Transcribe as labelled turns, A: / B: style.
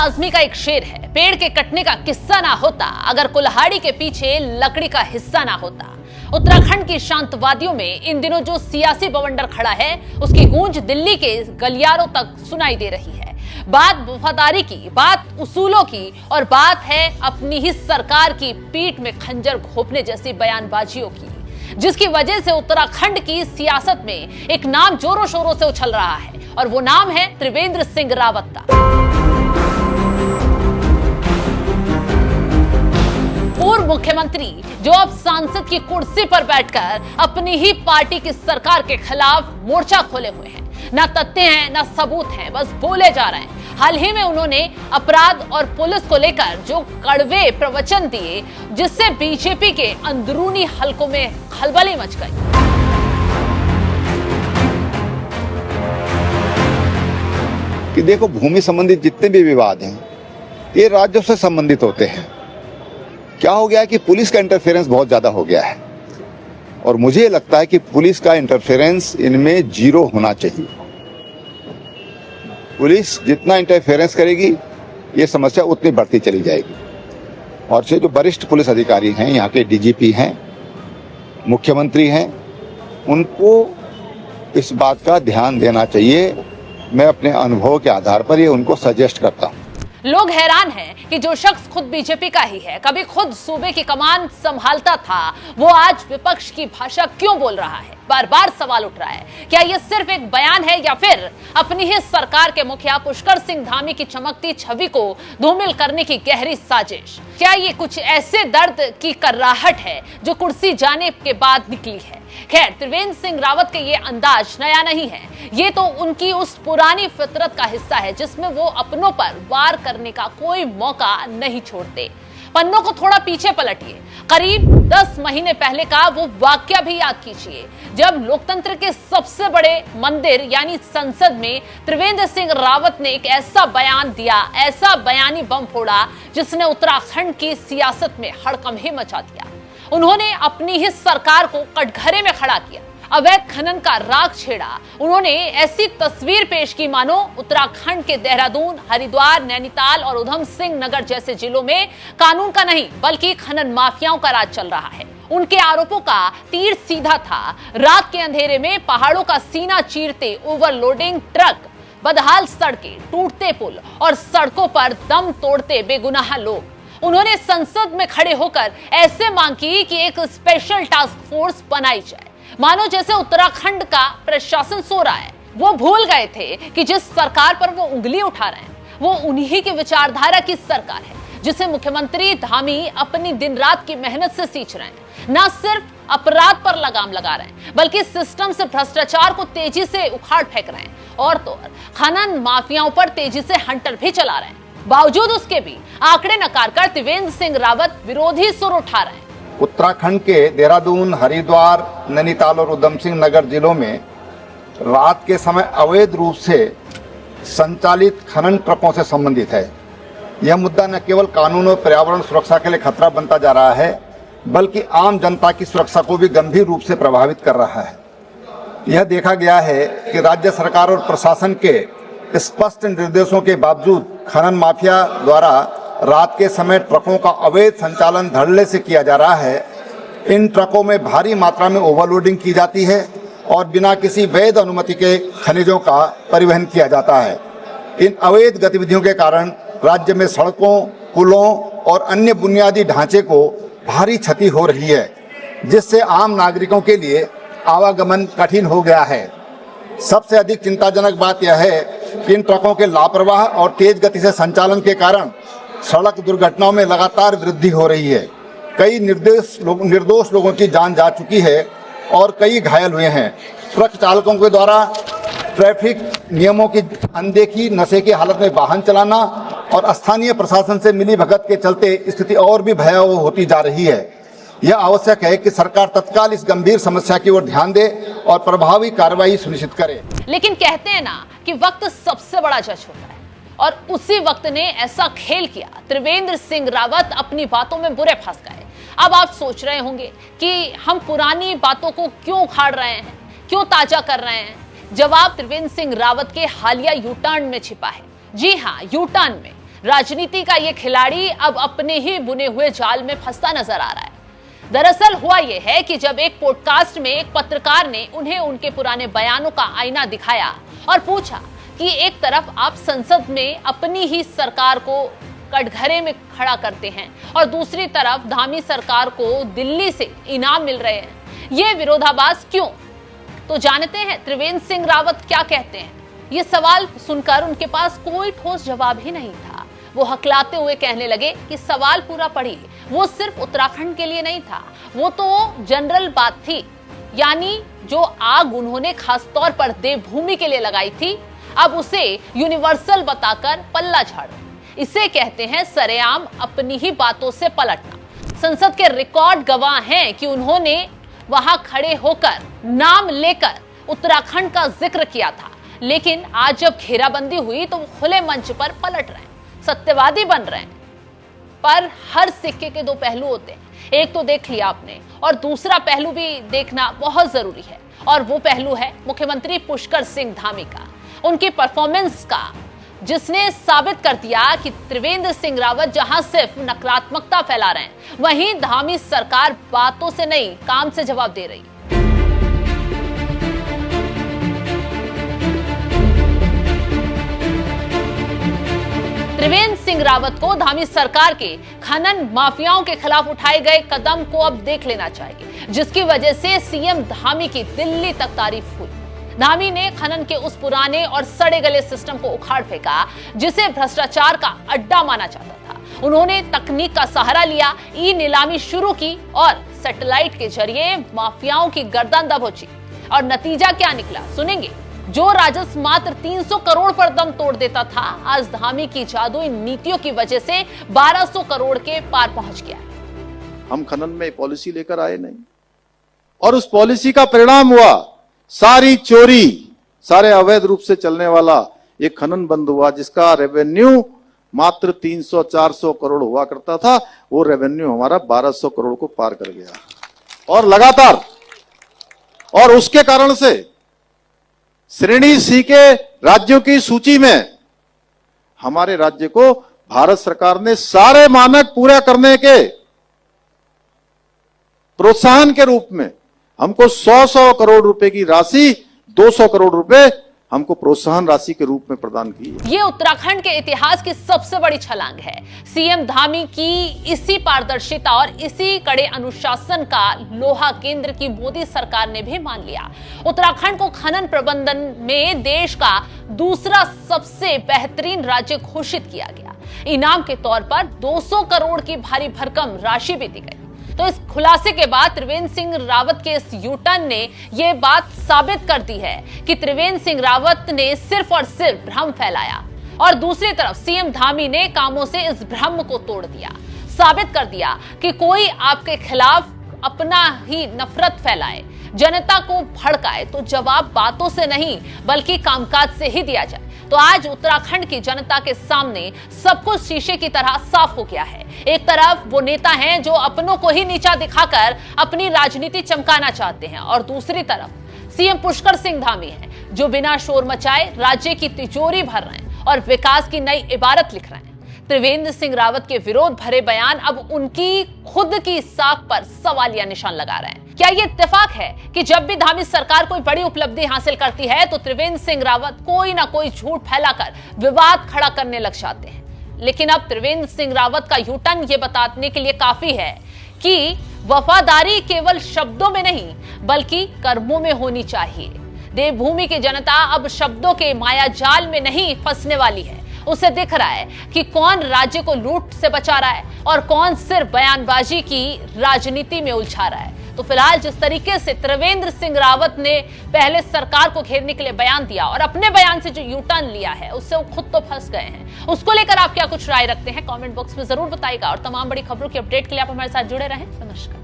A: आजमी का एक शेर है, पेड़ के कटने का किस्सा ना होता अगर कुल्हाड़ी के पीछे लकड़ी का हिस्सा ना होता। उत्तराखंड की शांत वादियों में इन दिनों जो सियासी बवंडर खड़ा है, उसकी गूंज दिल्ली के गलियारों तक सुनाई दे रही है। बात वफादारी की, बात उसूलों की और बात है अपनी ही सरकार की पीठ में खंजर घोंपने जैसी बयानबाजियों की, जिसकी वजह से उत्तराखंड की सियासत में एक नाम जोरों शोरों से उछल रहा है और वो नाम है त्रिवेंद्र सिंह रावत का। पूर्व मुख्यमंत्री जो अब सांसद की कुर्सी पर बैठकर अपनी ही पार्टी की सरकार के खिलाफ मोर्चा खोले हुए हैं। ना तथ्य हैं, ना सबूत हैं, बस बोले जा रहे हैं। हाल ही में उन्होंने अपराध और पुलिस को लेकर जो कड़वे प्रवचन दिए, जिससे बीजेपी के अंदरूनी हलकों में खलबली मच गई।
B: कि देखो, भूमि संबंधित जितने भी विवाद हैं ये राज्यों से संबंधित होते हैं। क्या हो गया है कि पुलिस का इंटरफेरेंस बहुत ज्यादा हो गया है और मुझे लगता है कि पुलिस का इंटरफेरेंस इनमें जीरो होना चाहिए। पुलिस जितना इंटरफेरेंस करेगी ये समस्या उतनी बढ़ती चली जाएगी। और जो वरिष्ठ पुलिस अधिकारी हैं, यहाँ के डीजीपी हैं, मुख्यमंत्री हैं, उनको इस बात का ध्यान देना चाहिए। मैं अपने अनुभव के आधार पर ये उनको सजेस्ट करता हूँ।
A: लोग हैरान हैं कि जो शख्स खुद बीजेपी का ही है, कभी खुद सूबे की कमान संभालता था, वो आज विपक्ष की भाषा क्यों बोल रहा है। बार बार सवाल उठ रहा है, क्या ये सिर्फ एक बयान है या फिर अपनी ही सरकार के मुखिया पुष्कर सिंह धामी की चमकती छवि को धूमिल करने की गहरी साजिश। क्या ये कुछ ऐसे दर्द की कर्राहट है जो कुर्सी जाने के बाद निकली है। खैर, त्रिवेंद्र सिंह रावत के ये अंदाज नया नहीं है, ये तो उनकी उस पुरानी फितरत का हिस्सा है जिसमें वो अपनों पर वार करने का कोई मौका नहीं छोड़ते। पन्नों को थोड़ा पीछे पलटिए, करीब 10 महीने पहले का वो वाकया भी याद कीजिए, जब लोकतंत्र के सबसे बड़े मंदिर यानी संसद में त्रिवेंद्र सिंह रावत ने एक ऐसा बयान दिया, ऐसा बयानी बम फोड़ा, जिसने उत्तराखंड की सियासत में हड़कंप मचा दिया। उन्होंने अपनी ही सरकार को कटघरे में खड़ा किया, अवैध खनन का राग छेड़ा। उन्होंने ऐसी तस्वीर पेश की मानो उत्तराखंड के देहरादून, हरिद्वार, नैनीताल और उधम सिंह नगर जैसे जिलों में कानून का नहीं बल्कि खनन माफियाओं का राज चल रहा है। उनके आरोपों का तीर सीधा था। रात के अंधेरे में पहाड़ों का सीना चीरते ओवरलोडिंग ट्रक, बदहाल सड़कें, टूटते पुल और सड़कों पर दम तोड़ते बेगुनाह लोग। उन्होंने संसद में खड़े होकर ऐसे मांग की कि एक स्पेशल टास्क फोर्स बनाई जाए, मानो जैसे उत्तराखंड का प्रशासन सो रहा है। वो भूल गए थे कि जिस सरकार पर वो उंगली उठा रहे हैं वो उन्हीं की विचारधारा की सरकार है, जिसे मुख्यमंत्री धामी अपनी दिन रात की मेहनत से सींच रहे हैं। न सिर्फ अपराध पर लगाम लगा रहे हैं बल्कि सिस्टम से भ्रष्टाचार को तेजी से उखाड़ फेंक रहे हैं और तो खनन माफियाओं पर तेजी से हंटर भी चला रहे हैं। बावजूद उसके भी आंकड़े नकार कर त्रिवेंद्र सिंह रावत विरोधी सुर उठा रहे हैं।
B: उत्तराखंड के देहरादून, हरिद्वार, नैनीताल और उधम सिंह नगर जिलों में रात के समय अवैध रूप से संचालित खनन ट्रकों से संबंधित है। यह मुद्दा न केवल कानून और पर्यावरण सुरक्षा के लिए खतरा बनता जा रहा है बल्कि आम जनता की सुरक्षा को भी गंभीर रूप से प्रभावित कर रहा है। यह देखा गया है कि राज्य सरकार और प्रशासन के स्पष्ट निर्देशों के बावजूद खनन माफिया द्वारा रात के समय ट्रकों का अवैध संचालन धड़ल्ले से किया जा रहा है। इन ट्रकों में भारी मात्रा में ओवरलोडिंग की जाती है और बिना किसी वैध अनुमति के खनिजों का परिवहन किया जाता है। इन अवैध गतिविधियों के कारण राज्य में सड़कों, पुलों और अन्य बुनियादी ढांचे को भारी क्षति हो रही है, जिससे आम नागरिकों के लिए आवागमन कठिन हो गया है। सबसे अधिक चिंताजनक बात यह है कि इन ट्रकों के लापरवाह और तेज गति से संचालन के कारण सड़क दुर्घटनाओं में लगातार वृद्धि हो रही है। कई निर्दोष लोगों की जान जा चुकी है और कई घायल हुए हैं। ट्रक चालकों के द्वारा ट्रैफिक नियमों की अनदेखी, नशे की हालत में वाहन चलाना और स्थानीय प्रशासन से मिलीभगत के चलते स्थिति और भी भयावह होती जा रही है। यह आवश्यक है कि सरकार तत्काल इस गंभीर समस्या की ओर ध्यान दे और प्रभावी कार्रवाई सुनिश्चित करे।
A: लेकिन कहते हैं ना कि वक्त सबसे बड़ा जज होता है और उसी वक्त ने ऐसा खेल किया। त्रिवेंद्र सिंह रावत अपनी बातों में बुरे फंस गए। अब आप सोच रहे होंगे कि हम पुरानी बातों को क्यों उखाड़ रहे हैं, क्यों ताजा कर रहे हैं। जवाब त्रिवेंद्र सिंह रावत के हालिया यू टर्न में छिपा है। जी हां, यू टर्न में। राजनीति का ये खिलाड़ी अब अपने ही बुने हुए जाल में फंसता नजर आ रहा है। दरअसल हुआ यह है कि जब एक पॉडकास्ट में एक पत्रकार ने उन्हें उनके पुराने बयानों का आईना दिखाया और पूछा कि एक तरफ आप संसद में अपनी ही सरकार को कटघरे में खड़ा करते हैं और दूसरी तरफ धामी सरकार को दिल्ली से इनाम मिल रहे हैं, ये विरोधाभास क्यों? तो जानते हैं त्रिवेंद्र सिंह रावत क्या कहते हैं। ये सवाल सुनकर उनके पास कोई ठोस जवाब ही नहीं था। वो हकलाते हुए कहने लगे कि सवाल पूरा पढ़िए, वो सिर्फ उत्तराखंड के लिए नहीं था, वो तो जनरल बात थी। यानी जो आग उन्होंने खासतौर पर देवभूमि के लिए लगाई थी, अब उसे यूनिवर्सल बताकर पल्ला झाड़ो। इसे कहते हैं सरेआम अपनी ही बातों से पलटना। संसद के रिकॉर्ड गवाह हैं कि उन्होंने वहां खड़े होकर नाम लेकर उत्तराखंड का जिक्र किया था, लेकिन आज जब घेराबंदी हुई तो वो खुले मंच पर पलट रहे हैं, सत्यवादी बन रहे हैं। पर हर सिक्के के दो पहलू होते हैं। एक तो देख लिया आपने और दूसरा पहलू भी देखना बहुत जरूरी है, और वो पहलू है मुख्यमंत्री पुष्कर सिंह धामी का, उनकी परफॉर्मेंस का, जिसने साबित कर दिया कि त्रिवेंद्र सिंह रावत जहां सिर्फ नकारात्मकता फैला रहे हैं, वहीं धामी सरकार बातों से नहीं काम से जवाब दे रही। त्रिवेंद्र सिंह रावत को धामी सरकार के खनन माफियाओं के खिलाफ उठाए गए कदम को अब देख लेना चाहिए, जिसकी वजह से सीएम धामी की दिल्ली तक तारीफ हुई। धामी ने खनन के उस पुराने और सड़े गले सिस्टम को उखाड़ फेंका जिसे भ्रष्टाचार का अड्डा माना जाता था। उन्होंने तकनीक का सहारा लिया, ई नीलामी शुरू की और सैटेलाइट के जरिए माफियाओं की गर्दन दबोची। और नतीजा क्या निकला सुनेंगे। जो राजस्व मात्र 300 करोड़ पर दम तोड़ देता था, आज धामी की जादुई नीतियों की वजह से 1200 करोड़ के पार पहुंच गया।
C: हम खनन में पॉलिसी लेकर आए नहीं, और उस पॉलिसी का परिणाम हुआ सारी चोरी, सारे अवैध रूप से चलने वाला एक खनन बंद हुआ, जिसका रेवेन्यू मात्र 300-400 करोड़ हुआ करता था, वो रेवेन्यू हमारा 1200 करोड़ को पार कर गया। और लगातार, और उसके कारण से श्रेणी सी के राज्यों की सूची में हमारे राज्य को भारत सरकार ने सारे मानक पूरा करने के प्रोत्साहन के रूप में हमको 100 करोड़ रुपए की राशि, 200 करोड़ रुपए हमको प्रोत्साहन राशि के रूप में प्रदान की है।
A: ये उत्तराखंड के इतिहास की सबसे बड़ी छलांग है। सीएम धामी की इसी पारदर्शिता और इसी कड़े अनुशासन का लोहा केंद्र की मोदी सरकार ने भी मान लिया। उत्तराखंड को खनन प्रबंधन में देश का दूसरा सबसे बेहतरीन राज्य घोषित किया गया। इनाम के तौर पर 200 करोड़ की भारी भरकम राशि भी दी गई। तो इस खुलासे के बाद त्रिवेंद्र सिंह रावत के इस यूटर्न ने यह बात साबित कर दी है कि त्रिवेंद्र सिंह रावत ने सिर्फ और सिर्फ भ्रम फैलाया, और दूसरी तरफ सीएम धामी ने कामों से इस भ्रम को तोड़ दिया, साबित कर दिया कि कोई आपके खिलाफ अपना ही नफरत फैलाए, जनता को भड़काए, तो जवाब बातों से नहीं बल्कि कामकाज से ही दिया जाए। तो आज उत्तराखंड की जनता के सामने सब कुछ शीशे की तरह साफ हो गया है। एक तरफ वो नेता हैं जो अपनों को ही नीचा दिखाकर अपनी राजनीति चमकाना चाहते हैं, और दूसरी तरफ सीएम पुष्कर सिंह धामी हैं जो बिना शोर मचाए राज्य की तिजोरी भर रहे हैं और विकास की नई इबारत लिख रहे हैं। त्रिवेंद्र सिंह रावत के विरोध भरे बयान अब उनकी खुद की साख पर सवालिया निशान लगा रहे हैं। क्या ये इत्तेफाक है कि जब भी धामी सरकार कोई बड़ी उपलब्धि हासिल करती है तो त्रिवेंद्र सिंह रावत कोई ना कोई झूठ फैलाकर विवाद खड़ा करने लग जाते हैं? लेकिन अब त्रिवेंद्र सिंह रावत का यूटर्न ये बताने के लिए काफी है कि वफादारी केवल शब्दों में नहीं बल्कि कर्मों में होनी चाहिए। देवभूमि की जनता अब शब्दों के मायाजाल में नहीं फंसने वाली है। उसे दिख रहा है कि कौन राज्य को लूट से बचा रहा है और कौन सिर्फ बयानबाजी की राजनीति में उलझा रहा है। तो फिलहाल जिस तरीके से त्रिवेंद्र सिंह रावत ने पहले सरकार को घेरने के लिए बयान दिया और अपने बयान से जो यूटर्न लिया है उससे वो खुद तो फंस गए हैं, उसको लेकर आप क्या कुछ राय रखते हैं कमेंट बॉक्स में जरूर बताइएगा। और तमाम बड़ी खबरों की अपडेट के लिए आप हमारे साथ जुड़े रहें। नमस्कार।